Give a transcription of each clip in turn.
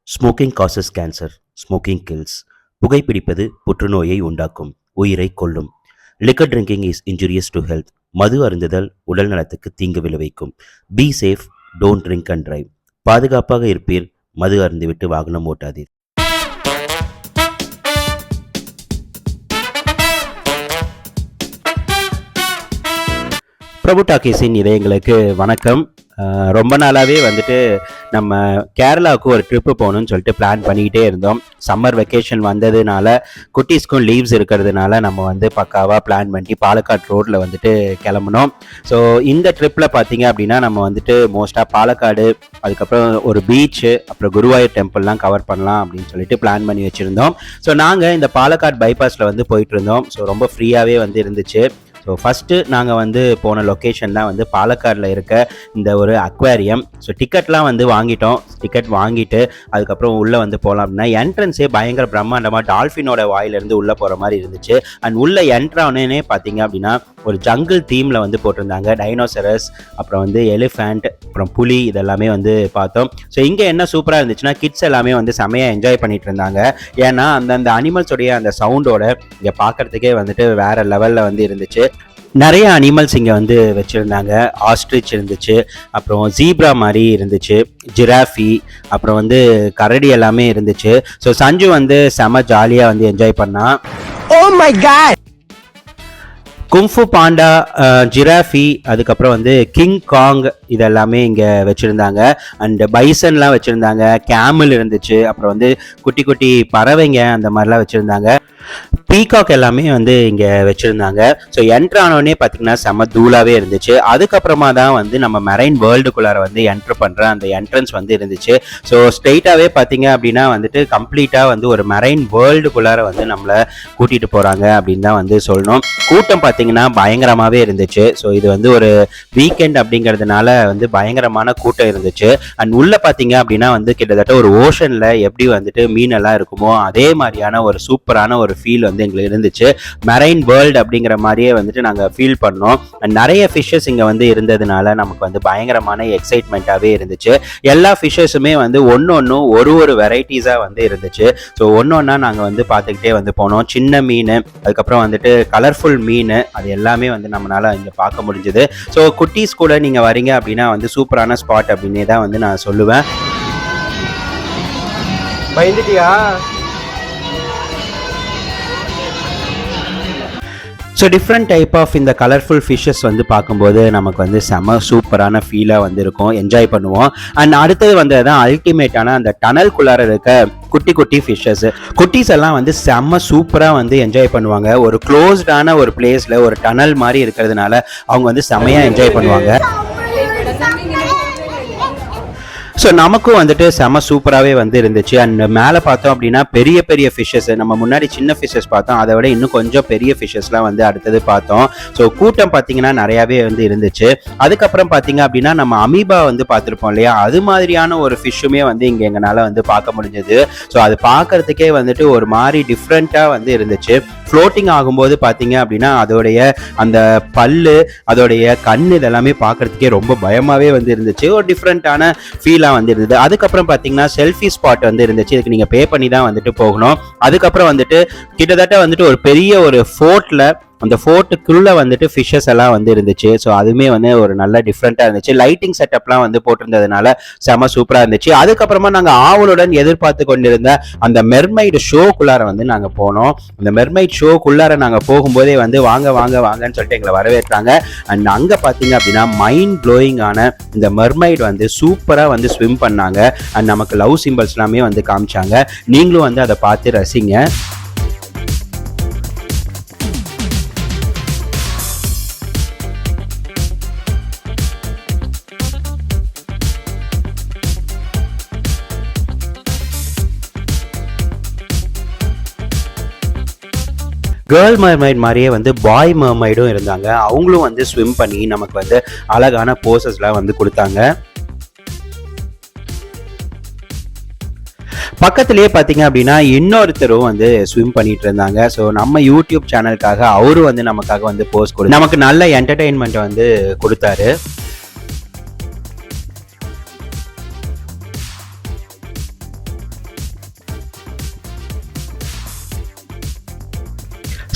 Smoking causes cancer, smoking kills. புகைப்பிடிப்பது புற்றுநோயை உண்டாக்கும், உயிரை கொல்லும். Liquor drinking is injurious to health. மது அருந்துதல் உடல் நலத்துக்கு தீங்கு விளைவிக்கும். Be safe, don't drink and drive. பாதுகாப்பாக இருப்பீர், மது அருந்துவிட்டு வாகனம் ஓட்டாதீர். பிரபு டாக்கீஸின் இதயங்களுக்கு வணக்கம். ரொம்ப நாளாகவே வந்துட்டு நம்ம கேரளாவுக்கு ஒரு ட்ரிப்பு போகணும்னு சொல்லிட்டு பிளான் பண்ணிக்கிட்டே இருந்தோம். சம்மர் வெக்கேஷன் வந்ததுனால குட்டீஸ்க்கும் லீவ்ஸ் இருக்கிறதுனால நம்ம வந்து பக்காவாக பிளான் பண்ணி பாலக்காடு ரோட்டில் வந்துட்டு கிளம்புனோம். ஸோ இந்த ட்ரிப்பில் பார்த்தீங்க அப்படின்னா நம்ம வந்துட்டு மோஸ்ட்டாக பாலக்காடு, அதுக்கப்புறம் ஒரு பீச்சு, அப்புறம் குருவாயூர் டெம்பிள்லாம் கவர் பண்ணலாம் அப்படின்னு சொல்லிட்டு பிளான் பண்ணி வச்சுருந்தோம். ஸோ நாங்கள் இந்த பாலக்காடு பைபாஸில் வந்து போயிட்டு இருந்தோம். ஸோ ரொம்ப ஃப்ரீயாகவே வந்து இருந்துச்சு. ஸோ ஃபஸ்ட்டு நாங்கள் வந்து போன லொக்கேஷன் தான் வந்து பாலக்காடில் இருக்க இந்த ஒரு அக்வேரியம். ஸோ டிக்கெட்லாம் வந்து வாங்கிட்டோம். டிக்கெட் வாங்கிட்டு அதுக்கப்புறம் உள்ளே வந்து போகலாம் அப்படின்னா என்ட்ரன்ஸே பயங்கர பிரம்மாண்டமாக டால்ஃபினோட வாயிலிருந்து உள்ளே போகிற மாதிரி இருந்துச்சு. அண்ட் உள்ளே என்ட்ரானே பார்த்தீங்க அப்படின்னா ஒரு ஜங்கிள் தீமில் வந்து போட்டிருந்தாங்க. டைனோசரஸ், அப்புறம் வந்து எலிஃபண்ட், அப்புறம் புலி, இதெல்லாமே வந்து பார்த்தோம். ஸோ இங்கே என்ன சூப்பராக இருந்துச்சுன்னா கிட்ஸ் எல்லாமே வந்து செமையாக என்ஜாய் பண்ணிட்டு இருந்தாங்க. ஏன்னா அந்தந்த அனிமல்ஸோடைய அந்த சவுண்டோட இங்கே பார்க்குறதுக்கே வந்துட்டு வேறு லெவலில் வந்து இருந்துச்சு. நிறைய அனிமல்ஸ் இங்கே வந்து வச்சுருந்தாங்க. ஆஸ்ட்ரிச் இருந்துச்சு, அப்புறம் ஜீப்ரா மாதிரி இருந்துச்சு, ஜிராஃபி, அப்புறம் வந்து கரடி எல்லாமே இருந்துச்சு. ஸோ சஞ்சு வந்து செம ஜாலியாக வந்து என்ஜாய் பண்ணான். Oh my God! Kung fu panda, giraffe, அதுக்கப்புறம் வந்து கிங் காங், இதெல்லாமே இங்கே வச்சுருந்தாங்க. அண்டு பைசன்லாம் வச்சுருந்தாங்க. கேமல் இருந்துச்சு, அப்புறம் வந்து குட்டி குட்டி பறவைங்க அந்த மாதிரிலாம் வச்சுருந்தாங்க. பீகாக் எல்லாமே வந்து இங்கே வச்சுருந்தாங்க. ஸோ என்ட்ரானோடனே பார்த்தீங்கன்னா செம்ம தூளாகவே இருந்துச்சு. அதுக்கப்புறமா தான் வந்து நம்ம மெரைன் வேர்ல்டுக்குள்ளார வந்து என்ட்ரு பண்ணுற அந்த என்ட்ரன்ஸ் வந்து இருந்துச்சு. ஸோ ஸ்ட்ரெயிட்டாகவே பார்த்தீங்க அப்படின்னா வந்துட்டு கம்ப்ளீட்டாக வந்து ஒரு மெரைன் வேர்ல்டுக்குள்ளார வந்து நம்மளை கூட்டிகிட்டு போகிறாங்க அப்படின்னு தான் வந்து சொல்லணும். கூட்டம் பார்த்தீங்கன்னா பயங்கரமாகவே இருந்துச்சு. ஸோ இது வந்து ஒரு வீக்கெண்ட் அப்படிங்கிறதுனால வந்து பயங்கரமான கூட்டம் இருந்துச்சு. அண்ட் உள்ளே பார்த்தீங்க அப்படின்னா வந்து கிட்டத்தட்ட ஒரு ஓஷனில் எப்படி வந்துட்டு மீனெல்லாம் இருக்குமோ அதே மாதிரியான ஒரு சூப்பரான ஒரு ஃபீல் வந்து எங்களுக்கு இருந்துச்சு. மெரைன் வேர்ல்டு அப்படிங்கிற மாதிரியே வந்துட்டு நாங்கள் ஃபீல் பண்ணோம். நிறைய ஃபிஷ்ஷஸ் இங்கே வந்து இருந்ததுனால நமக்கு வந்து பயங்கரமான எக்ஸைட்மெண்ட்டாகவே இருந்துச்சு. எல்லா ஃபிஷ்ஷஸுமே வந்து ஒன்று ஒரு வெரைட்டிஸாக வந்து இருந்துச்சு. ஸோ ஒன்றா நாங்கள் வந்து பார்த்துக்கிட்டே வந்து போனோம். சின்ன மீன், அதுக்கப்புறம் வந்துட்டு கலர்ஃபுல் மீன், அது எல்லாமே வந்து நம்மளால் இங்கே பார்க்க முடிஞ்சுது. ஸோ குட்டீஸ் கூட நீங்கள் வரீங்க அப்படின்னா வந்து சூப்பரான ஸ்பாட் அப்படின்னே தான் வந்து நான் சொல்லுவேன். பயந்துட்டியா? ஸோ டிஃப்ரெண்ட் டைப் ஆஃப் இந்த கலர்ஃபுல் ஃபிஷ்ஷஸ் வந்து பார்க்கும்போது நமக்கு வந்து செம சூப்பரான ஃபீலாக வந்து இருக்கும், என்ஜாய் பண்ணுவோம். அண்ட் அடுத்தது வந்து தான் அல்டிமேட்டான அந்த டனல்குள்ளார இருக்க குட்டி குட்டி ஃபிஷ்ஷஸ். குட்டீஸ் எல்லாம் வந்து செம்ம சூப்பராக வந்து என்ஜாய் பண்ணுவாங்க. ஒரு க்ளோஸ்டான ஒரு பிளேஸில் ஒரு டனல் மாதிரி இருக்கிறதுனால அவங்க வந்து செம்மையாக என்ஜாய் பண்ணுவாங்க. ஸோ நமக்கும் வந்துட்டு செம சூப்பராகவே வந்து இருந்துச்சு. அண்ட் மேலே பார்த்தோம் அப்படின்னா பெரிய பெரிய ஃபிஷ்ஷஸ், நம்ம முன்னாடி சின்ன ஃபிஷ்ஷஸ் பார்த்தோம், அதை விட இன்னும் கொஞ்சம் பெரிய ஃபிஷ்ஷஸ்லாம் வந்து அடுத்தது பார்த்தோம். ஸோ கூட்டம் பார்த்தீங்கன்னா நிறையாவே வந்து இருந்துச்சு. அதுக்கப்புறம் பார்த்தீங்க அப்படின்னா நம்ம அமீபா வந்து பார்த்துருப்போம் இல்லையா, அது மாதிரியான ஒரு ஃபிஷ்ஷுமே வந்து இங்கே எங்களால் வந்து பார்க்க முடிஞ்சது. ஸோ அது பார்க்கறதுக்கே வந்துட்டு ஒரு மாதிரி டிஃப்ரெண்ட்டாக வந்து இருந்துச்சு. ஃப்ளோட்டிங் ஆகும்போது பார்த்தீங்க அப்படின்னா அதோடைய அந்த பல்லு, அதோடைய கண், இதெல்லாமே பார்க்கறதுக்கே ரொம்ப பயமாகவே வந்து இருந்துச்சு. ஒரு டிஃப்ரெண்ட்டான ஃபீலாக வந்து இருந்தது. அதுக்கப்புறம் பார்த்தீங்கன்னா செல்ஃபி ஸ்பாட் வந்து இருந்துச்சு. இதுக்கு நீங்கள் பே பண்ணி தான் வந்துட்டு போகணும். அதுக்கப்புறம் வந்துட்டு கிட்டத்தட்ட வந்துட்டு ஒரு பெரிய ஒரு ஃபோர்ட்டில், அந்த ஃபோர்ட்டுக்குள்ளே வந்துட்டு ஃபிஷ்ஷஸ் எல்லாம் வந்து இருந்துச்சு. ஸோ அதுவுமே வந்து ஒரு நல்ல டிஃப்ரெண்ட்டாக இருந்துச்சு. லைட்டிங் செட்டப்லாம் வந்து போட்டிருந்ததுனால செம சூப்பராக இருந்துச்சு. அதுக்கப்புறமா நாங்கள் ஆவலுடன் எதிர்பார்த்து கொண்டிருந்த அந்த மெர்மைடு ஷோக்குள்ளார வந்து நாங்கள் போனோம். அந்த மெர்மைட் ஷோக்குள்ளார நாங்கள் போகும்போதே வந்து வாங்க வாங்க வாங்கன்னு சொல்லிட்டு எங்களை வரவேற்றாங்க. அண்ட் அங்கே பார்த்தீங்க அப்படின்னா மைண்ட் ப்ளோயிங்கான இந்த மெர்மைடு வந்து சூப்பராக வந்து ஸ்விம் பண்ணாங்க. அண்ட் நமக்கு லவ் சிம்பிள்ஸ் எல்லாமே வந்து காமிச்சாங்க. நீங்களும் வந்து அதை பார்த்து ரசிங்க. கேர்ள் மெர்மைட் மாதிரியே வந்து பாய் மெர்மைடும் இருந்தாங்க. அவங்களும் வந்து ஸ்விம் பண்ணி நமக்கு வந்து அழகான போசஸ்லாம் வந்து கொடுத்தாங்க. பக்கத்திலேயே பார்த்தீங்க அப்படின்னா இன்னொருத்தரும் வந்து ஸ்விம் பண்ணிட்டு இருந்தாங்க. ஸோ நம்ம யூடியூப் சேனலுக்காக அவரும் வந்து நமக்காக வந்து போஸ்ட் கொடு நமக்கு நல்ல என்டர்டெயின்மெண்ட் வந்து கொடுத்தாரு.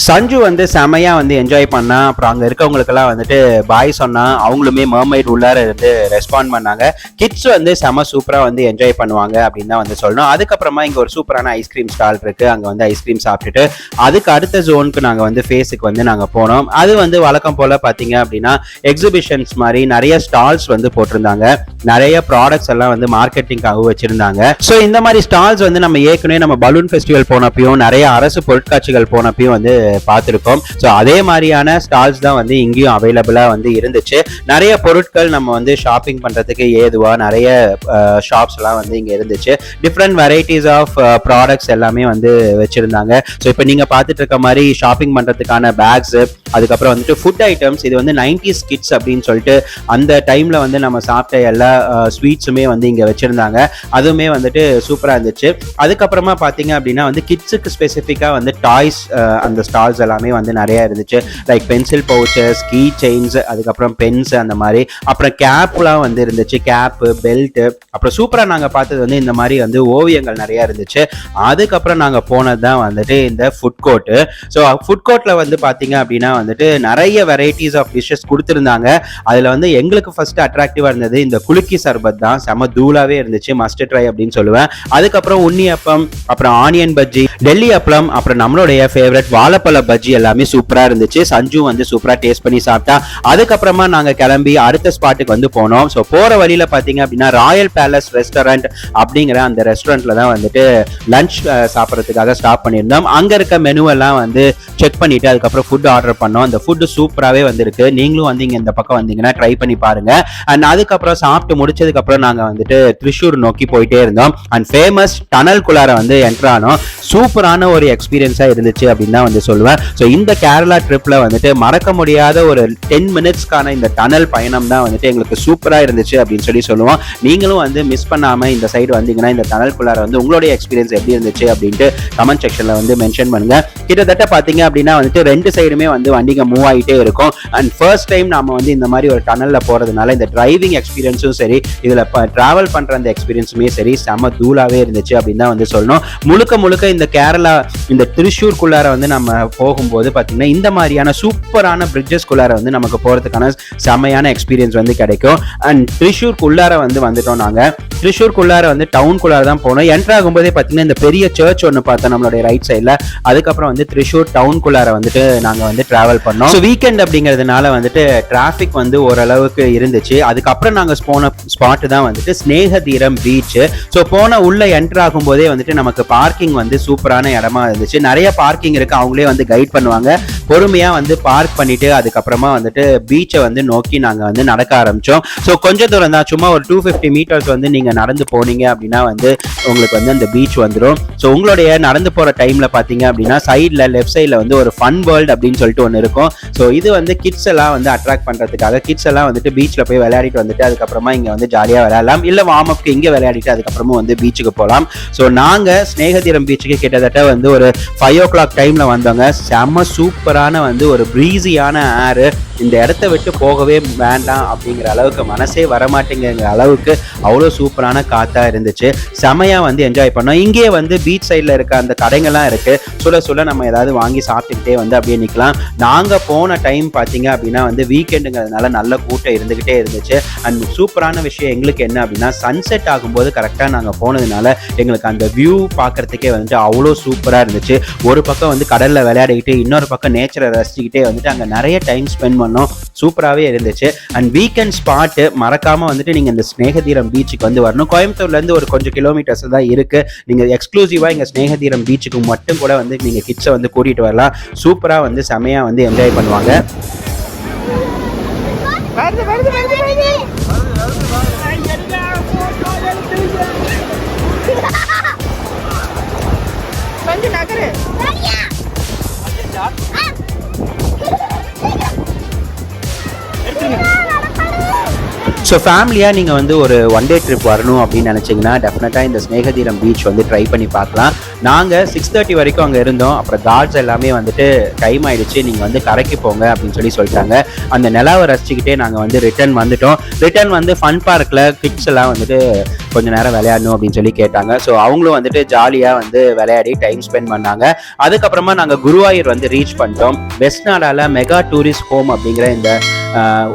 சஞ்சு வந்து செமையா வந்து என்ஜாய் பண்ணா. அப்புறம் அங்க இருக்கவங்களுக்கெல்லாம் வந்துட்டு பாய் சொன்னா. அவங்களுமே மர்மைட் உள்ளார இருந்து ரெஸ்பாண்ட் பண்ணாங்க. கிட்ஸ் வந்து செம சூப்பரா வந்து என்ஜாய் பண்ணுவாங்க அப்படின்னு தான் வந்து சொல்லணும். அதுக்கப்புறமா இங்க ஒரு சூப்பரான ஐஸ்கிரீம் ஸ்டால் இருக்கு. அங்க வந்து ஐஸ்கிரீம் சாப்பிட்டுட்டு அதுக்கு அடுத்த ஜோனுக்கு நாங்க வந்து ஃபேஸுக்கு வந்து நாங்க போனோம். அது வந்து வழக்கம் போல பாத்தீங்க அப்படின்னா எக்ஸிபிஷன்ஸ் மாதிரி நிறைய ஸ்டால்ஸ் வந்து போட்டிருந்தாங்க. நிறைய ப்ராடக்ட்ஸ் எல்லாம் வந்து மார்க்கெட்டிங்காக வச்சிருந்தாங்க. ஸோ இந்த மாதிரி ஸ்டால்ஸ் வந்து நம்ம ஏற்கனவே நம்ம பலூன் ஃபெஸ்டிவல் போனப்பையும் நிறைய அரசு பொருட்காட்சிகள் போனப்பையும் வந்து பார்த்துருக்கோம். ஸோ அதே மாதிரியான ஸ்டால்ஸ் தான் வந்து இங்கேயும் அவைலபிளாக வந்து இருந்துச்சு. நிறைய பொருட்கள் நம்ம வந்து ஷாப்பிங் பண்ணுறதுக்கு ஏதுவாக நிறைய ஷாப்ஸ் எல்லாம் வந்து இங்கே இருந்துச்சு. டிஃப்ரெண்ட் வெரைட்டிஸ் ஆஃப் ப்ராடக்ட்ஸ் எல்லாமே வந்து வச்சுருந்தாங்க. ஸோ இப்போ நீங்கள் பார்த்துட்டு இருக்க மாதிரி ஷாப்பிங் பண்ணுறதுக்கான பேக்ஸு, அதுக்கப்புறம் வந்துட்டு ஃபுட் ஐட்டம்ஸ். இது வந்து 90s கிட்ஸ் அப்படின்னு சொல்லிட்டு அந்த டைமில் வந்து நம்ம சாப்பிட்ட எல்லா ஸ்வீட்ஸுமே வந்து இங்கே வச்சுருந்தாங்க. அதுவுமே வந்துட்டு சூப்பராக இருந்துச்சு. அதுக்கப்புறமா பார்த்தீங்க அப்படின்னா வந்து கிட்ஸுக்கு ஸ்பெசிஃபிக்காக வந்து டாய்ஸ் அந்த ஸ்டால்ஸ் எல்லாமே வந்து நிறைய இருந்துச்சு. Like pencil pouches, key chains, அதுக்கப்புறம் பென்ஸ் அந்த மாதிரி. அப்புறம் கேப்லாம் வந்து இருந்துச்சு. Cap, belt. அப்புறம் சூப்பராக நாங்கள் பார்த்தது வந்து இந்த மாதிரி வந்து ஓவியங்கள் நிறைய இருந்துச்சு. அதுக்கப்புறம் நாங்கள் போனது தான் வந்துட்டு இந்த ஃபுட் கோர்ட்டு. ஸோ ஃபுட் கோர்ட்டில் வந்து பார்த்தீங்க அப்படின்னா வந்துட்டு நிறைய வெரைட்டிஸ் ஆஃப் டிஷ்ஷஸ் கொடுத்துருந்தாங்க. அதில் வந்து எங்களுக்கு ஃபர்ஸ்ட் அட்ராக்டிவாக இருந்தது இந்த குலுக்கி சர்பத் தான். செம தூளாவே இருந்துச்சு. மஸ்ட் ட்ரை அப்படின்னு சொல்லுவேன். அதுக்கப்புறம் உண்ணி அப்பம், அப்புறம் ஆனியன் பஜ்ஜி, டெல்லி அப்பளம், அப்புறம் நம்மளுடைய ஃபேவரட் வாழைப்பழ பஜ்ஜி எல்லாமே சூப்பரா இருந்துச்சு. சஞ்சு வந்து சூப்பரா டேஸ்ட் பண்ணி சாப்பிட்டா. அதுக்கப்புறமா நாங்க கிளம்பி அடுத்த ஸ்பாட்டுக்கு வந்து போனோம். ஸோ போற வழியில பாத்தீங்க அப்படின்னா ராயல் பேலஸ் ரெஸ்டாரண்ட் அப்படிங்கிற அந்த ரெஸ்டாரண்ட்ல தான் வந்துட்டு லஞ்ச் சாப்பிட்றதுக்காக ஸ்டாப் பண்ணியிருந்தோம். அங்க இருக்க மெனு எல்லாம் வந்து செக் பண்ணிட்டு அதுக்கப்புறம் ஃபுட் ஆர்டர் பண்ணோம். அந்த ஃபுட் சூப்பராகவே வந்திருக்கு. நீங்களும் வந்து இங்க இந்த பக்கம் வந்தீங்கன்னா ட்ரை பண்ணி பாருங்க. அண்ட் அதுக்கப்புறம் சாப்பிட்டு முடிச்சதுக்கு அப்புறம் நாங்க வந்துட்டு திரிஷூர் நோக்கி போயிட்டே இருந்தோம். அண்ட் ஃபேமஸ் டனல் குள்ளார வந்து என்டர் ஆனோம். சூப்பரான ஒரு எக்ஸ்பீரியன்ஸா இருந்துச்சு அப்படின்னு தான் வந்து சொல்லுவேன். ஸோ இந்த கேரளா ட்ரிப்ல வந்துட்டு மறக்க முடியாத ஒரு 10 மினிட்ஸ்க்கான இந்த டனல் பயணம் தான் வந்துட்டு எங்களுக்கு சூப்பரா இருந்துச்சு அப்படின்னு சொல்லி சொல்லுவோம். நீங்களும் வந்து மிஸ் பண்ணாம இந்த சைடு வந்தீங்கன்னா இந்த டனல் குள்ளார வந்து உங்களுடைய எக்ஸ்பீரியன்ஸ் எப்படி இருந்துச்சு அப்படின்ட்டு கமெண்ட் செக்ஷன்ல வந்து மென்ஷன் பண்ணுங்க. கிட்டத்தட்ட பாத்தீங்க அப்படின்னா வந்துட்டு 2 சைடுமே வந்து வண்டிங்க மூவ் ஆகிட்டே இருக்கும். அண்ட் ஃபர்ஸ்ட் டைம் நாம வந்து இந்த மாதிரி ஒரு டனல்ல போறதுனால இந்த டிரைவிங் எக்ஸ்பீரியன்ஸும் சரி, இதுல டிராவல் பண்ற அந்த எக்ஸ்பீரியன்ஸுமே சரி செம தூளாவே இருந்துச்சு அப்படின்னு தான் வந்து சொல்லணும். முழுக்க இந்த கேரளா இந்த திரிஷூர்க்குள்ளார வந்து நம்ம போகும்போது பாத்தீங்கன்னா இந்த மாதிரியான சூப்பரான பிரிட்ஜஸ்குள்ளார வந்து நமக்கு போறதுக்கான செமையான எக்ஸ்பீரியன்ஸ் வந்து கிடைக்கும். அண்ட் திரிஷூர்க்குள்ளார வந்து வந்துட்டோம். நாங்க திரிஷூர்க்குள்ளார வந்து டவுனுக்குள்ளார தான் போனோம். என்டர் ஆகும்போதே பாத்தீங்கன்னா இந்த பெரிய சர்ச் ஒன்று பார்த்தோம் நம்மளுடைய ரைட் சைட்ல. அதுக்கப்புறம் வந்து திரிஷூர் டவுனுக்குள்ளார வந்துட்டு நாங்க வந்து டிராவல் பண்ணோம். ஸோ வீக்கெண்ட் அப்படிங்கிறதுனால வந்துட்டு டிராஃபிக் வந்து ஓரளவுக்கு இருந்துச்சு. அதுக்கப்புறம் நாங்க போன ஸ்பாட் தான் வந்துட்டு ஸ்நேகதீரம் பீச். ஸோ போன உள்ள என்டர் ஆகும் போதே வந்துட்டு நமக்கு பார்க்கிங் வந்து சூப்பரான இடமா இருந்துச்சு. நிறைய பார்க்கிங் இருக்கு. அவங்களே வந்து கைட் பண்ணுவாங்க. பொறுமையா வந்து பார்க் பண்ணிட்டு அதுக்கப்புறமா வந்துட்டு பீச்சை வந்து நோக்கி நாங்க வந்து நடக்க ஆரம்பிச்சோம். ஸோ கொஞ்ச தூரம் தான், சும்மா ஒரு 250 மீட்டர்ஸ் வந்து நீங்க நடந்து போனீங்க அப்படின்னா வந்து உங்களுக்கு வந்து அந்த பீச் வந்துடும். ஸோ உங்களுடைய நடந்து போற டைம்ல பாத்தீங்க அப்படின்னா சைட்ல லெஃப்ட் சைட்ல வந்து ஒரு ஃபன் வேர்ல்ட் அப்படின்னு சொல்லிட்டு ஒன்று இருக்கும். ஸோ இது வந்து கிட்ஸ் எல்லாம் வந்து அட்ராக்ட் பண்றதுக்காக கிட்ஸ் எல்லாம் வந்துட்டு பீச்ல போய் விளையாடிட்டு வந்துட்டு அதுக்கப்புறமா இங்க வந்து ஜாலியா விளையாடலாம். இல்ல வார்ம் அப்க்கு இங்க விளையாடிட்டு அதுக்கப்புறமா வந்து பீச்சுக்கு போகலாம். ஸோ நாங்க ஸ்நேகதீரம் பீச்சுக்கு கிட்டத்தட்ட வந்து ஒரு 5 o'clock டைம்ல வந்தோங்க. செம்ம சூப்பரான வந்து ஒரு ப்ரீஸியான ஏரு. இந்த இடத்த விட்டு போகவே வேண்டாம் அப்படிங்கிற அளவுக்கு மனசே வரமாட்டேங்கிற அளவுக்கு அவ்வளோ சூப்பரான காத்தா இருந்துச்சு. செமையா வந்து என்ஜாய் பண்ணோம். இங்கே வந்து பீச் சைட்ல இருக்க அந்த கடைகள்லாம் இருக்கு. சுட நம்ம ஏதாவது வாங்கி சாப்பிட்டுக்கிட்டே வந்து அப்படியே நிற்கலாம். நாங்க போன டைம் பார்த்தீங்க அப்படின்னா வந்து வீக்கெண்டுங்கிறதுனால நல்ல கூட்டம் இருந்துகிட்டே இருந்துச்சு. அண்ட் சூப்பரான விஷயம் எங்களுக்கு என்ன அப்படின்னா சன்செட் ஆகும்போது கரெக்டாக நாங்கள் போனதுனால எங்களுக்கு அந்த வியூ பார்க்கறதுக்கே வந்துட்டு அவ்வளோ சூப்பராக இருந்துச்சு. ஒரு பக்கம் வந்து கடலில் விளையாடிக்கிட்டு இன்னொரு பக்கம் நேச்சரை ரசிச்சுக்கிட்டே வந்துட்டு அங்கே நிறைய டைம் ஸ்பெண்ட் பண்ணோம். சூப்பராகவே இருந்துச்சு. அண்ட் வீக்கெண்ட் ஸ்பாட்டு மறக்காம வந்துட்டு நீங்கள் இந்த ஸ்நேகதீரம் பீச்சுக்கு வந்து வரணும். கோயம்புத்தூர்லேருந்து ஒரு கொஞ்சம் கிலோமீட்டர்ஸ் தான் இருக்கு. நீங்கள் எக்ஸ்க்ளூசிவாக இங்கே ஸ்நேகதீரம் பீச்சுக்கு மட்டும் கூட வந்து நீங்கள் கிட்ஸை வந்து கூட்டிகிட்டு வரலாம். சூப்பராக வந்து செமையாக வந்து என்ஜாய் பண்ணுவாங்க. ஸோ ஃபேமிலியாக நீங்கள் வந்து ஒரு ஒன் டே ட்ரிப் வரணும் அப்படின்னு நினச்சிங்கன்னா டெஃபினட்டாக இந்த ஸ்நேகதீரம் பீச் வந்து ட்ரை பண்ணி பார்க்கலாம். நாங்கள் 6:30 வரைக்கும் அங்கே இருந்தோம். அப்புறம் கார்ட்ஸ் எல்லாமே வந்துட்டு டைம் ஆகிடுச்சு, நீங்கள் வந்து கரைக்கு போங்க அப்படின்னு சொல்லிட்டாங்க. அந்த நிலாவை ரசிச்சுக்கிட்டே நாங்கள் வந்து ரிட்டர்ன் வந்துட்டோம். ரிட்டர்ன் வந்து ஃபன் பார்க்கில் கிட்ஸ் எல்லாம் வந்துட்டு கொஞ்சம் நேரம் விளையாடணும் அப்படின்னு கேட்டாங்க. ஸோ அவங்களும் வந்துட்டு ஜாலியாக வந்து விளையாடி டைம் ஸ்பெண்ட் பண்ணாங்க. அதுக்கப்புறமா நாங்கள் குருவாயூர் வந்து ரீச் பண்ணிட்டோம். வெஸ்ட் நாடால மெகா டூரிஸ்ட் ஹோம் அப்படிங்கிற இந்த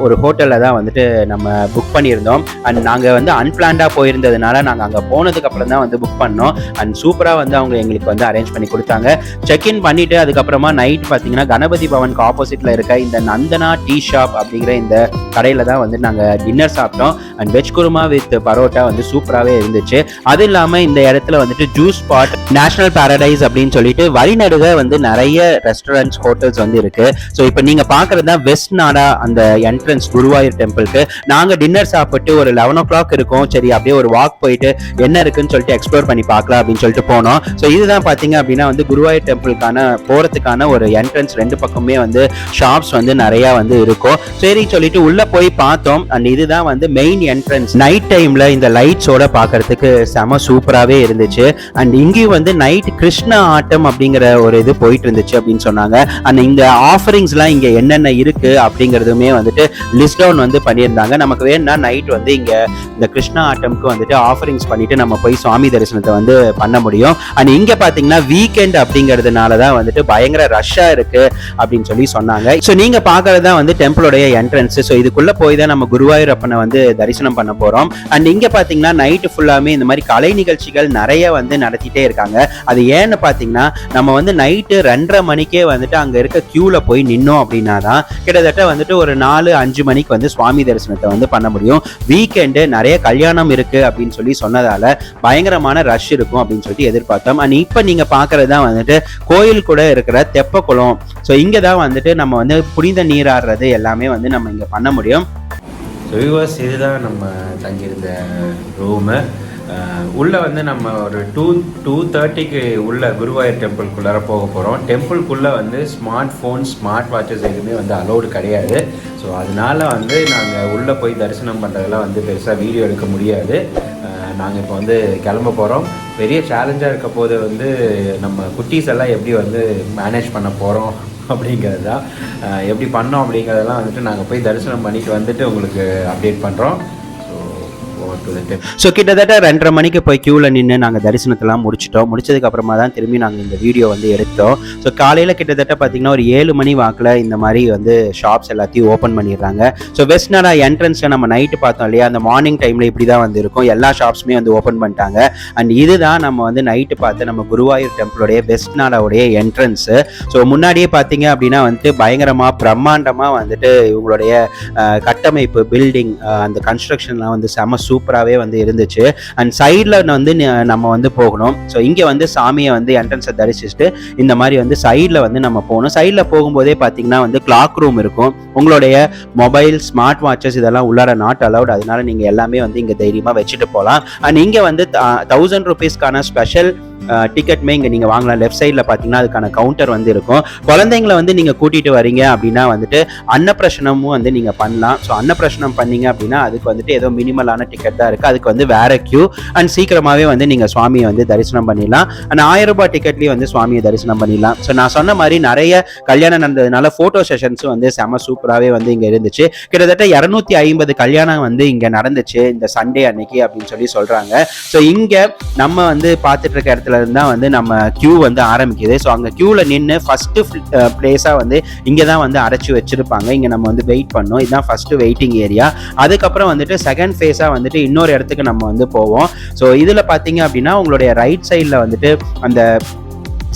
ஒரு ஹோட்டலில் தான் வந்துட்டு நம்ம புக் பண்ணியிருந்தோம். அண்ட் நாங்கள் வந்து அன்பிளான்டாக போயிருந்ததுனால நாங்கள் அங்கே போனதுக்கப்புறம் தான் வந்து புக் பண்ணோம். அண்ட் சூப்பராக வந்து அவங்க எங்களுக்கு வந்து அரேஞ்ச் பண்ணி கொடுத்தாங்க. செக்இன் பண்ணிவிட்டு அதுக்கப்புறமா நைட் பார்த்தீங்கன்னா கணபதி பவனுக்கு ஆப்போசிட்டில் இருக்க இந்த நந்தனா டீ ஷாப் அப்படிங்கிற இந்த கடையில் தான் வந்து நாங்கள் டின்னர் சாப்பிட்டோம். And veg kurma with parotta வந்து சூப்பராகவே இருந்துச்சு. அது இல்லாமல் இந்த இடத்துல வந்துட்டு ஜூஸ் ஸ்பாட், நேஷனல் பாரடைஸ் அப்படின்னு சொல்லிட்டு வழிநடுக வந்து நிறைய ரெஸ்டாரண்ட்ஸ், ஹோட்டல்ஸ் வந்து இருக்கு. ஸோ இப்போ நீங்கள் பார்க்குறது தான் வெஸ்ட் நாடா அந்த என்ட்ரன்ஸ் குருவாயூர் டெம்பிளுக்கு. நாங்க டின்னர் சாப்பிட்டு ஒரு 11 o'clock இருக்கும். சரி அப்படியே ஒரு வாக் போயிட்டு என்ன இருக்குன்னு சொல்லிட்டு எக்ஸ்ப்ளோர் பண்ணி பார்க்கலாம் அப்படின்னு சொல்லிட்டு போனோம். ஸோ இதுதான் பாத்தீங்க அப்படின்னா வந்து குருவாயூர் டெம்பிளுக்கான போறதுக்கான ஒரு என்ட்ரன்ஸ். ரெண்டு பக்கமே வந்து ஷாப்ஸ் வந்து நிறைய வந்து இருக்கும். சரி சொல்லிட்டு உள்ள போய் பார்த்தோம். அண்ட் இதுதான் வந்து மெயின் என்ட்ரன்ஸ். நைட் டைம்ல இந்த லைட்ஸோட பார்க்கறதுக்கு செம சூப்பராகவே இருந்துச்சு. அண்ட் இங்கேயும் வந்து நைட் கிருஷ்ண ஆட்டம் அப்படிங்கிற ஒரு இது போயிட்டு இருந்துச்சு அப்படின்னு சொன்னாங்க. அண்ட் இந்த ஆஃபரிங்ஸ்லாம் இங்க என்னென்ன இருக்கு அப்படிங்கிறதுமே வந்துட்டு லிஸ்ட் டவுன் வந்து பண்ணியிருந்தாங்க. நமக்கு வேணும்னா நைட் வந்து இங்க இந்த கிருஷ்ணா ஆட்டம்க்கு வந்துட்டு ஆஃபரிங்ஸ் பண்ணிட்டு நம்ம போய் சுவாமி தரிசனத்தை வந்து பண்ண முடியும். அண்ட் இங்க பாத்தீங்கன்னா வீக்கெண்ட் அப்படிங்கிறதுனால தான் வந்துட்டு பயங்கர ரஷ்ஷா இருக்கு அப்படின்னு சொன்னாங்க. ஸோ நீங்க பாக்குறது தான் வந்து டெம்பிளோடைய என்ட்ரன்ஸ். ஸோ இதுக்குள்ள போய் தான் நம்ம குருவாயூர் அப்பனை வந்து தரிசனம் பண்ண போறோம். அண்ட் இங்க பாத்தீங்கன்னா நைட்டு ஃபுல்லாமே இந்த மாதிரி கலை நிகழ்ச்சிகள் நிறைய வந்து நடத்திட்டே இருக்காங்க. அது ஏன்னு பாத்தீங்கன்னா நம்ம வந்து நைட்டு 2:30 மணிக்கே வந்துட்டு அங்க இருக்க கியூல போய் நின்னோம் அப்படின்னா தான் கிட்டத்தட்ட வந்துட்டு ஒரு 4-5 மணிக்கு வந்து சுவாமி தரிசனத்தை வந்து பண்ண முடியும். வீக்கெண்டு நிறைய கல்யாணம் இருக்கு அப்படின்னு சொன்னதால பயங்கரமான ரஷ் இருக்கும் அப்படின்னு எதிர்பார்த்தோம். அண்ட் இப்ப நீங்க பாக்குறது தான் வந்துட்டு கோயில் கூட இருக்கிற தெப்பக்குளம். ஸோ இங்க தான் வந்துட்டு நம்ம வந்து புனித நீராடுறது எல்லாமே வந்து நம்ம இங்க பண்ண முடியும். இதுதான் நம்ம தங்கியிருந்த ரூமு. உள்ளே வந்து நம்ம ஒரு 2:30க்கு உள்ள குருவாயூர் டெம்பிள்குள்ளார போக போகிறோம். டெம்பிள்குள்ளே வந்து ஸ்மார்ட் ஃபோன், ஸ்மார்ட் வாட்சஸ் எதுவுமே வந்து அலோடு கிடையாது. ஸோ அதனால வந்து நாங்கள் உள்ளே போய் தரிசனம் பண்ணுறதெல்லாம் வந்து பெருசாக வீடியோ எடுக்க முடியாது. நாங்கள் இப்போ வந்து கிளம்ப போகிறோம். பெரிய சேலஞ்சாக இருக்க போது வந்து நம்ம குட்டீஸ் எல்லாம் எப்படி வந்து மேனேஜ் பண்ண போகிறோம் அப்படிங்கிறது தான். எப்படி பண்ணோம் அப்படிங்கிறதெல்லாம் வந்துட்டு நாங்கள் போய் தரிசனம் பண்ணிட்டு வந்துட்டு உங்களுக்கு அப்டேட் பண்ணுறோம். ஸோ கிட்டத்தட்ட 2:30 மணிக்கு போய் கியூவில் நின்று நாங்கள் தரிசனத்தெல்லாம் முடிச்சதுக்கு அப்புறமா தான் திரும்பி நாங்கள் இந்த வீடியோ வந்து எடுத்தோம். ஸோ காலையில் கிட்டத்தட்ட பார்த்தீங்கன்னா ஒரு 7 மணி வாக்கில் இந்த மாதிரி வந்து ஷாப்ஸ் எல்லாத்தையும் ஓப்பன் பண்ணிடுறாங்க. ஸோ வெஸ்ட் நாடா என்ட்ரன்ஸில் நம்ம நைட்டு பார்த்தோம் இல்லையா, அந்த மார்னிங் டைமில் இப்படி தான் வந்து இருக்கும். எல்லா ஷாப்ஸுமே வந்து ஓப்பன் பண்ணிட்டாங்க. அண்ட் இதுதான் நம்ம வந்து நைட்டு பார்த்து நம்ம குருவாயூர் டெம்பிளோடைய வெஸ்ட் நாடாவுடைய என்ட்ரன்ஸு. ஸோ முன்னாடியே பார்த்தீங்க அப்படின்னா வந்துட்டு பயங்கரமாக பிரம்மாண்டமாக வந்துட்டு இவங்களுடைய கட்டமைப்பு, பில்டிங், அந்த கன்ஸ்ட்ரக்ஷன்லாம் வந்து செம சூப்பராகவே வந்து இருந்துச்சு. அண்ட் சைடில் வந்து நம்ம வந்து போகணும். ஸோ இங்கே வந்து சாமியை வந்து என்ட்ரன்ஸை தரிசிச்சுட்டு இந்த மாதிரி வந்து சைடில் வந்து நம்ம போகணும். சைடில் போகும்போதே பார்த்தீங்கன்னா வந்து கிளாக் ரூம் இருக்கும். உங்களுடைய மொபைல், ஸ்மார்ட் வாட்சஸ் இதெல்லாம் உள்ளார நாட் அலவுட். அதனால நீங்கள் எல்லாமே வந்து இங்கே தைரியமாக வச்சுட்டு போகலாம். அண்ட் இங்கே வந்து 1000 rupeesக்கான ஸ்பெஷல் டிக்கெட்டுமே இங்கே நீங்கள் வாங்கலாம். லெஃப்ட் சைடில் பார்த்தீங்கன்னா அதுக்கான கவுண்டர் வந்து இருக்கும். குழந்தைங்களை வந்து நீங்கள் கூட்டிகிட்டு வரீங்க அப்படின்னா வந்துட்டு அன்னப்பிரசனமும் வந்து நீங்கள் பண்ணலாம். ஸோ அன்னப்பிரசனம் பண்ணீங்க அப்படின்னா அதுக்கு வந்துட்டு ஏதோ மினிமலான டிக்கெட் தான் இருக்குது. அதுக்கு வந்து வேற கியூ. அண்ட் சீக்கிரமாகவே வந்து நீங்கள் சுவாமியை வந்து தரிசனம் பண்ணிடலாம். அண்ட் 1000 ரூபாய் டிக்கெட்லேயும் வந்து சுவாமியை தரிசனம் பண்ணிடலாம். ஸோ நான் சொன்ன மாதிரி நிறைய கல்யாணம் நடந்ததுனால ஃபோட்டோ செஷன்ஸும் வந்து செம சூப்பராகவே வந்து இங்கே இருந்துச்சு. கிட்டத்தட்ட 250 கல்யாணம் வந்து இங்கே நடந்துச்சு இந்த சண்டே அன்னைக்கு அப்படின்னு சொல்கிறாங்க. ஸோ இங்கே நம்ம வந்து பார்த்துட்டு இருக்க இடத்துல தான் வந்து நம்ம கியூ வந்து ஆரம்பிக்குது. ஸோ அங்கே கியூவில் நின்று ஃபர்ஸ்ட் பிளேஸாக வந்து இங்கே தான் வந்து அடைச்சி வச்சிருப்பாங்க. இங்கே நம்ம வந்து வெயிட் பண்ணோம். இதுதான் ஃபர்ஸ்ட் வெயிட்டிங் ஏரியா. அதுக்கப்புறம் வந்துட்டு செகண்ட் ஃபேஸாக வந்துட்டு இன்னொரு இடத்துக்கு நம்ம வந்து போவோம். ஸோ இதில் பார்த்தீங்க அப்படின்னா உங்களுடைய ரைட் சைடில் வந்துட்டு அந்த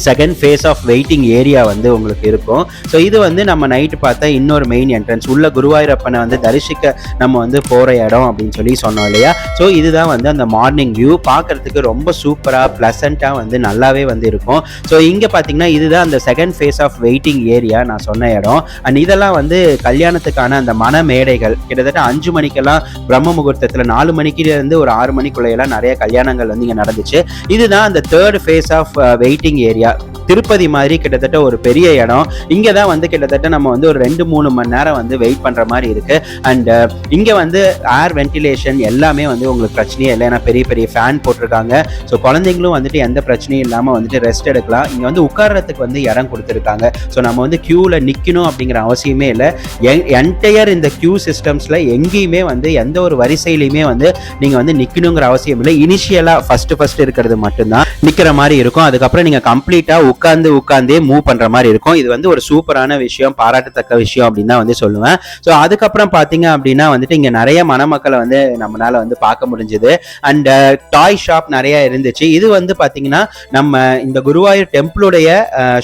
second phase of waiting area வந்து உங்களுக்கு இருக்கும். ஸோ இது வந்து நம்ம நைட்டு பார்த்தா இன்னொரு மெயின் என்ட்ரன்ஸ். உள்ள குருவாயூரப்பனை வந்து தரிசிக்க நம்ம வந்து போகிற இடம் அப்படின்னு சொன்னோம் இல்லையா. ஸோ இதுதான் வந்து அந்த மார்னிங் வியூ. பார்க்கறதுக்கு ரொம்ப சூப்பராக ப்ளசண்ட்டாக வந்து நல்லாவே வந்து இருக்கும். ஸோ இங்கே பார்த்தீங்கன்னா இதுதான் அந்த second phase of waiting area நான் சொன்ன இடம். அண்ட் இதெல்லாம் வந்து கல்யாணத்துக்கான அந்த மன மேடைகள். கிட்டத்தட்ட 5 மணிக்கெல்லாம் பிரம்ம முகூர்த்தத்தில் 4 மணிக்கிலேருந்து ஒரு 6 மணிக்குள்ளையெல்லாம் நிறைய கல்யாணங்கள் வந்து இங்கே நடந்துச்சு. இதுதான் அந்த third phase of waiting area. Tirupati மாதிரி கிட்டத்தட்ட ஒரு பெரிய இடம். இங்கே தான் வந்து கிட்டத்தட்ட நம்ம வந்து ஒரு 2-3 மணி நேரம் வந்து வெயிட் பண்ணுற மாதிரி இருக்குது. அண்ட் இங்கே வந்து ஏர் வென்டிலேஷன் எல்லாமே வந்து உங்களுக்கு பிரச்சனையே இல்லை, ஏன்னா பெரிய பெரிய ஃபேன் போட்டிருக்காங்க. ஸோ குழந்தைங்களும் வந்துட்டு எந்த பிரச்சனையும் இல்லாமல் வந்துட்டு ரெஸ்ட் எடுக்கலாம். இங்கே வந்து உட்கார்றதுக்கு வந்து இடம் கொடுத்துருக்காங்க. ஸோ நம்ம வந்து க்யூவில் நிற்கணும் அப்படிங்கிற அவசியமே இல்லை. என்டையர் இந்த க்யூ சிஸ்டம்ஸில் எங்கேயுமே வந்து எந்த ஒரு வரிசையிலையுமே வந்து நீங்கள் வந்து நிற்கணுங்கிற அவசியம் இல்லை. இனிஷியலாக ஃபர்ஸ்ட் இருக்கிறது மட்டும்தான் நிற்கிற மாதிரி இருக்கும். அதுக்கப்புறம் நீங்கள் கம்ப்ளீட்டாக உட்காந்தே மூவ் பண்ணுற மாதிரி இருக்கும். இது வந்து ஒரு சூப்பரான விஷயம், பாராட்டத்தக்க விஷயம் அப்படின்னு தான் வந்து சொல்லுவேன். ஸோ அதுக்கப்புறம் பார்த்தீங்க அப்படின்னா வந்துட்டு இங்கே நிறைய மணமக்களை வந்து நம்மளால வந்து பார்க்க முடிஞ்சுது. அண்ட் டாய் ஷாப் நிறைய இருந்துச்சு. இது வந்து பார்த்தீங்கன்னா நம்ம இந்த குருவாயூர் டெம்பிளுடைய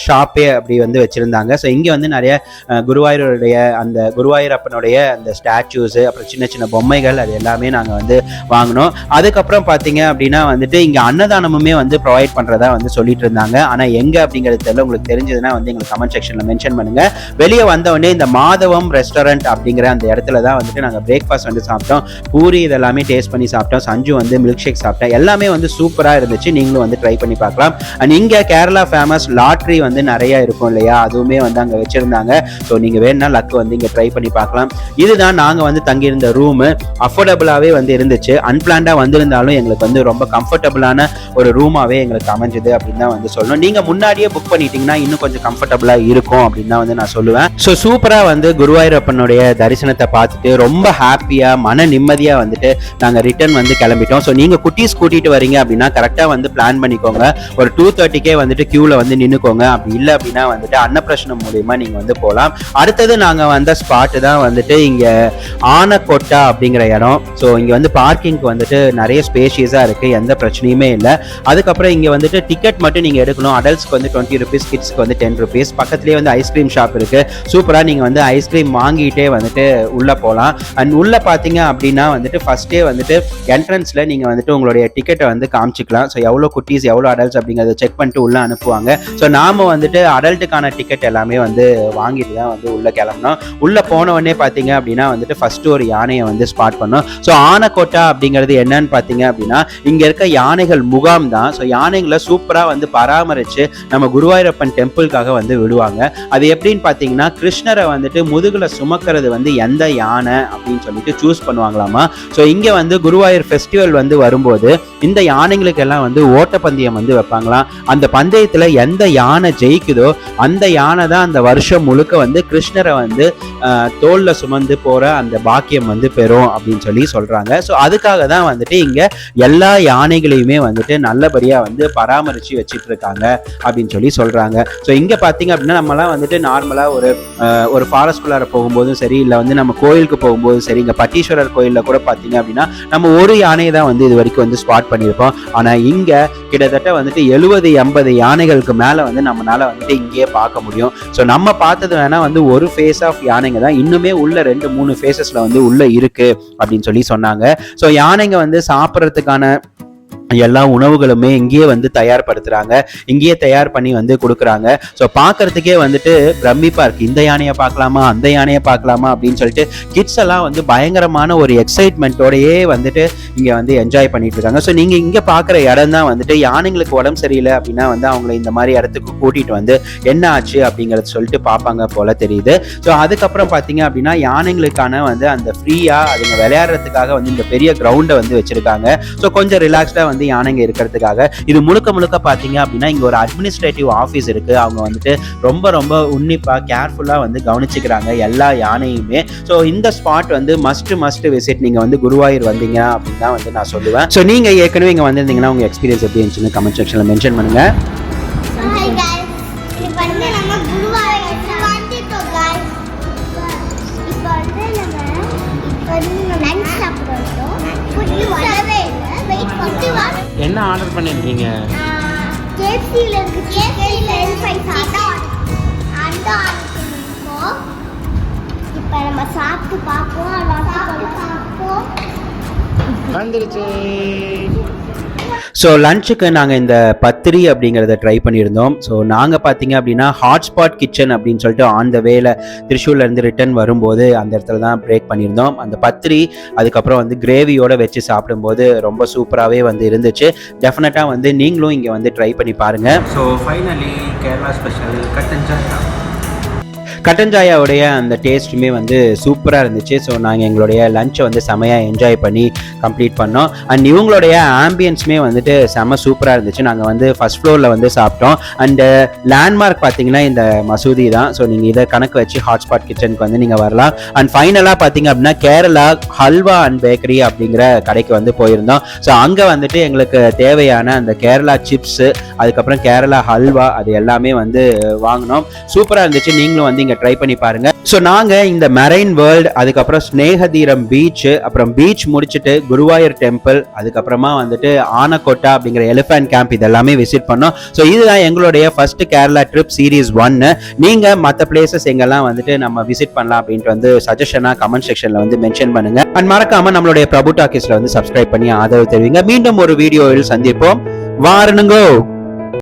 ஷாப்பே அப்படி வந்து வச்சிருந்தாங்க. ஸோ இங்கே வந்து நிறைய குருவாயூருடைய அந்த குருவாயூரப்பனுடைய அந்த ஸ்டாச்சூஸ், அப்புறம் சின்ன சின்ன பொம்மைகள், அது எல்லாமே நாங்கள் வந்து வாங்கினோம். அதுக்கப்புறம் பார்த்தீங்க அப்படின்னா வந்துட்டு இங்கே அன்னதானமுமே வந்து ப்ரொவைட் பண்ணுறதா வந்து சொல்லிட்டு இருந்தாங்க. ஆனால் எங்கே அப்படிங்கிறது தெரியல. உங்களுக்கு தெரிஞ்சதுன்னா வந்து எங்களுக்கு கமெண்ட் செக்ஷனில் மென்ஷன் பண்ணுங்க. வெளியே வந்தவொடனே இந்த மாதவம் ரெஸ்டாரண்ட் அப்படிங்கிற அந்த இடத்துல தான் வந்துட்டு நாங்கள் பிரேக்ஃபாஸ்ட் வந்து சாப்பிட்டோம். பூரி இதெல்லாமே டேஸ்ட் பண்ணி சாப்பிட்டோம். சஞ்சு வந்து மில்க் ஷேக் சாப்பிட்டேன். எல்லாமே வந்து சூப்பராக இருந்துச்சு. நீங்களும் வந்து ட்ரை பண்ணி பார்க்கலாம். அண்ட் இங்கே கேரளா ஃபேமஸ் லாட்ரி வந்து நிறைய இருக்கும் இல்லையா, அதுவுமே வந்து அங்கே வச்சிருந்தாங்க. ஸோ நீங்கள் வேணும்னா லக்கு வந்து இங்கே ட்ரை பண்ணி பார்க்கலாம். இதுதான் நாங்கள் வந்து தங்கியிருந்த ரூமு. அஃபோர்டபுளாகவே வந்து இருந்துச்சு. அன்பிளான்டாக வந்திருந்தாலும் எங்களுக்கு வந்து ரொம்ப கம்ஃபர்டபுளான ஒரு ரூமாகவே எங்களுக்கு அமைஞ்சுது அப்படின்னு தான் வந்து சொல்லணும். நீங்கள் முன்னாடியே புக் பண்ணிட்டீங்கன்னா இன்னும் கொஞ்சம் கம்ஃபர்டபுளாக இருக்கும் அப்படின்னு தான் வந்து நான் சொல்லுவேன். ஸோ சூப்பராக வந்து குருவாயூரப்பனுடைய தரிசனத்தை பார்த்துட்டு ரொம்ப ஹாப்பியாக மன நிம்மதியாக வந்துட்டு நாங்கள் ரிட்டர்ன் வந்து கிளம்பிட்டோம். ஸோ நீங்கள் குட்டீஸ் கூட்டிகிட்டு வரீங்க அப்படின்னா கரெக்டாக வந்து பிளான் பண்ணிக்கோங்க. ஒரு 2:30 வந்துட்டு கியூவில் வந்து நின்றுக்கோங்க. அப்படி இல்லை அப்படின்னா வந்துட்டு அன்னப்பிரசனம் மூலியமாக நீங்கள் வந்து போகலாம். அடுத்தது நாங்கள் வந்த ஸ்பாட்டு தான் வந்துட்டு இங்கே ஆனக்கோட்டா அப்படிங்கிற இடம். ஸோ இங்கே வந்து பார்க்கிங்க்கு வந்துட்டு நிறைய ஸ்பேஷியஸாக இருக்குது, எந்த பிரச்சனையுமே இல்லை. அதுக்கப்புறம் இங்கே வந்துட்டு டிக்கெட் மட்டும் நீங்கள் எடுக்கணும். அடல்ட்ஸ்க்கு வந்து 20 rupees, கிட்ஸ்க்கு வந்து 10 rupees. பக்கத்துலேயே வந்து ஐஸ்கிரீம் ஷாப் இருக்குது. சூப்பராக நீங்கள் வந்து ஐஸ்கிரீம் வாங்கிட்டே வந்துட்டு உள்ளே போகலாம். அண்ட் உள்ளே பார்த்தீங்க அப்படின்னா வந்துட்டு ஃபஸ்ட்டே வந்துட்டு என்ட்ரன்ஸில் நீங்கள் வந்துட்டு உங்களுடைய டிக்கெட்டை வந்து காமிச்சிக்கலாம். ஸோ எவ்வளோ குட்டீஸ் எவ்வளோ அடல்ட்ஸ் அப்படிங்கிறத செக் பண்ணிட்டு உள்ளே அனுப்புவாங்க. ஸோ நாம் வந்துட்டு அடல்ட்டுக்கான டிக்கெட் எல்லாமே வந்து வாங்கிட்டு தான் வந்து உள்ளே கிளம்பணும். உள்ளே போனவொடனே பார்த்தீங்க அப்படின்னா வந்துட்டு ஃபஸ்ட்டு ஒரு யானையை வந்து ஸ்பாட் பண்ணோம். ஸோ ஆனக்கோட்டா அப்படிங்கிறது என்னன்னு பார்த்தீங்க அப்படின்னா இங்கே இருக்க யானைகள் முகாம் தான். ஸோ யானைகளை சூப்பராக வந்து பராமரித்து நம்ம குருவாயூரப்பன் டெம்பிளுக்காக வந்து விடுவாங்க. அது எப்படின்னு பார்த்தீங்கன்னா கிருஷ்ணரை வந்துட்டு முதுகுல சுமக்கிறது வந்து எந்த யானை அப்படின்னு சொல்லிட்டு சூஸ் பண்ணுவாங்களாமா. ஸோ இங்கே வந்து குருவாயூர் ஃபெஸ்டிவல் வந்து வரும்போது இந்த யானைகளுக்கெல்லாம் வந்து ஓட்டப்பந்தயம் வந்து வைப்பாங்களாம். அந்த பந்தயத்தில் எந்த யானை ஜெயிக்குதோ அந்த யானை தான் அந்த வருஷம் முழுக்க வந்து கிருஷ்ணரை வந்து தோல்ல சுமந்து போகிற அந்த பாக்கியம் வந்து பெறும் அப்படின்னு சொல்லி சொல்கிறாங்க. ஸோ அதுக்காக தான் வந்துட்டு இங்கே எல்லா யானைகளையுமே வந்துட்டு நல்லபடியாக வந்து பராமரித்து வச்சுட்டு இருக்காங்க அப்படின்னு சொல்லி சொல்கிறாங்க. ஸோ இங்கே பார்த்தீங்க அப்படின்னா நம்மலாம் வந்துட்டு நார்மலாக ஒரு ஃபாரஸ்ட்குள்ளார போகும்போதும் சரி, இல்லை வந்து நம்ம கோயிலுக்கு போகும்போதும் சரி, இங்கே பட்டீஸ்வரர் கோயிலில் கூட பார்த்தீங்க அப்படின்னா நம்ம ஒரு யானையை தான் வந்து இது வரைக்கும் வந்து ஸ்பாட் பண்ணியிருப்போம். ஆனால் இங்கே கிட்டத்தட்ட வந்துட்டு 70-80 யானைகளுக்கு மேலே வந்து நம்மளால வந்துட்டு இங்கேயே பார்க்க முடியும். ஸோ நம்ம பார்த்தது வேணால் வந்து ஒரு ஃபேஸ் ஆஃப் யானைங்க தான், இன்னுமே உள்ள 2-3 ஃபேஸஸில் வந்து உள்ள இருக்கு அப்படின்னு சொல்லி சொன்னாங்க. ஸோ யானைங்க வந்து சாப்பிட்றதுக்கான எல்லா உணவுகளுமே இங்கேயே வந்து தயார்படுத்துறாங்க, இங்கேயே தயார் பண்ணி வந்து கொடுக்குறாங்க. ஸோ பார்க்கறதுக்கே வந்துட்டு பிரமிப்பா இருக்கு. இந்த யானையை பார்க்கலாமா, அந்த யானையை பார்க்கலாமா அப்படின்னு சொல்லிட்டு கிட்ஸ் எல்லாம் வந்து பயங்கரமான ஒரு எக்ஸைட்மெண்ட்டோடையே வந்துட்டு இங்கே வந்து என்ஜாய் பண்ணிட்டு இருக்காங்க. ஸோ நீங்கள் இங்கே பார்க்குற இடம் தான் வந்துட்டு யானைங்களுக்கு உடம்பு சரியில்லை அப்படின்னா வந்து அவங்கள இந்த மாதிரி இடத்துக்கு கூட்டிகிட்டு வந்து என்ன ஆச்சு அப்படிங்கிறத சொல்லிட்டு பார்ப்பாங்க போல தெரியுது. ஸோ அதுக்கப்புறம் பார்த்தீங்க அப்படின்னா யானைங்களுக்கான வந்து அந்த ஃப்ரீயாக அதுங்க விளையாடுறதுக்காக வந்து இந்த பெரிய கிரவுண்டை வந்து வச்சிருக்காங்க. ஸோ கொஞ்சம் ரிலாக்ஸ்டாக வந்து யானைங்க இருக்கிறதுக்காக. இது முழுக்க பார்த்தீங்க அப்படின்னா இங்க ஒரு அட்மினிஸ்ட்ரேட்டிவ் ஆஃபீஸ் இருக்கு. அவங்க வந்துட்டு ரொம்ப உன்னிப்பா கேர்ஃபுல்லா வந்து கவனிச்சுக்கிறாங்க எல்லா யானையுமே. ஸோ இந்த ஸ்பாட் வந்து மஸ்ட் விசிட். நீங்க வந்து குருவாயூர் வந்தீங்க அப்படின்னு தான் வந்து நான் சொல்லுவேன். ஸோ நீங்க ஏற்கனவே இங்க வந்திருந்தீங்கன்னா உங்க எக்ஸ்பீரியன்ஸ் எப்படி இருந்துச்சுன்னு கமெண்ட் செக்ஷன்ல மென்ஷன் பண்ணுங்க. என்ன ஆர்டர் பண்ணிருக்கீங்க? கேஎஃப்சில இருக்கு. கேஎஃப்சில ஃப்ரைஸ் அந்த இப்போ நம்ம சாப்பிட்டு பார்ப்போம். வந்துருச்சு. ஸோ லஞ்சுக்கு நாங்கள் இந்த பத்திரி அப்படிங்கிறத ட்ரை பண்ணியிருந்தோம். ஸோ நாங்கள் பார்த்தீங்க அப்படின்னா ஹாட்ஸ்பாட் கிச்சன் அப்படின்னு சொல்லிட்டு ஆன் த வேல திருச்சூர்லேருந்து ரிட்டர்ன் வரும்போது அந்த இடத்துல தான் பிரேக் பண்ணியிருந்தோம். அந்த பத்திரி அதுக்கப்புறம் வந்து கிரேவியோட வச்சு சாப்பிடும்போது ரொம்ப சூப்பராகவே வந்து இருந்துச்சு. டெஃபினட்டாக வந்து நீங்களும் இங்கே வந்து ட்ரை பண்ணி பாருங்கள். ஸோ ஃபைனலி கேரளா ஸ்பெஷல் கட்டஞ்சாயாவுடைய அந்த டேஸ்ட்டுமே வந்து சூப்பராக இருந்துச்சு. ஸோ நாங்கள் எங்களுடைய லஞ்சை வந்து செமையாக என்ஜாய் பண்ணி கம்ப்ளீட் பண்ணோம். அண்ட் இவங்களுடைய ஆம்பியன்ஸுமே வந்துட்டு செம சூப்பராக இருந்துச்சு. நாங்கள் வந்து ஃபர்ஸ்ட் ஃப்ளோரில் வந்து சாப்பிட்டோம். அண்டு லேண்ட்மார்க் பார்த்தீங்கன்னா இந்த மசூதி தான். ஸோ நீங்கள் இதை கணக்கு வச்சு ஹாட்ஸ்பாட் கிச்சனுக்கு வந்து நீங்கள் வரலாம். அண்ட் ஃபைனலாக பார்த்தீங்க அப்படின்னா கேரளா ஹல்வா அண்ட் பேக்கரி அப்படிங்கிற கடைக்கு வந்து போயிருந்தோம். ஸோ அங்கே வந்துட்டு எங்களுக்கு தேவையான அந்த கேரளா சிப்ஸு அதுக்கப்புறம் கேரளா ஹல்வா அது எல்லாமே வந்து வாங்கினோம். சூப்பராக இருந்துச்சு. நீங்களும் வந்து ட்ரை பண்ணி பாருங்க. ஸோ நாங்கள் இந்த மெரைன் வேர்ல்டு அதுக்கப்புறம் ஸ்னேகதீரம் பீச் அப்புறம் பீச் முடிச்சுட்டு குருவாயூர் டெம்பிள் அதுக்கப்புறமா வந்துட்டு ஆனக்கோட்டா அப்படிங்கிற எலிஃபண்ட் கேம்ப் இதெல்லாமே விசிட் பண்ணோம். ஸோ இதுதான் எங்களுடைய ஃபர்ஸ்ட் கேரளா ட்ரிப் சீரீஸ் 1. நீங்கள் மற்ற பிளேசஸ் எங்கெல்லாம் வந்துட்டு நம்ம விசிட் பண்ணலாம் அப்படின்ட்டு வந்து சஜஷனாக கமெண்ட் செக்ஷனில் வந்து மென்ஷன் பண்ணுங்க. அண்ட் மறக்காம நம்மளுடைய பிரபு டாக்கீஸ்ல வந்து சப்ஸ்கிரைப் பண்ணி ஆதரவு தெரிவிங்க. மீண்டும் ஒரு வீடியோவில் சந்திப்போம். வாரணுங்கோ.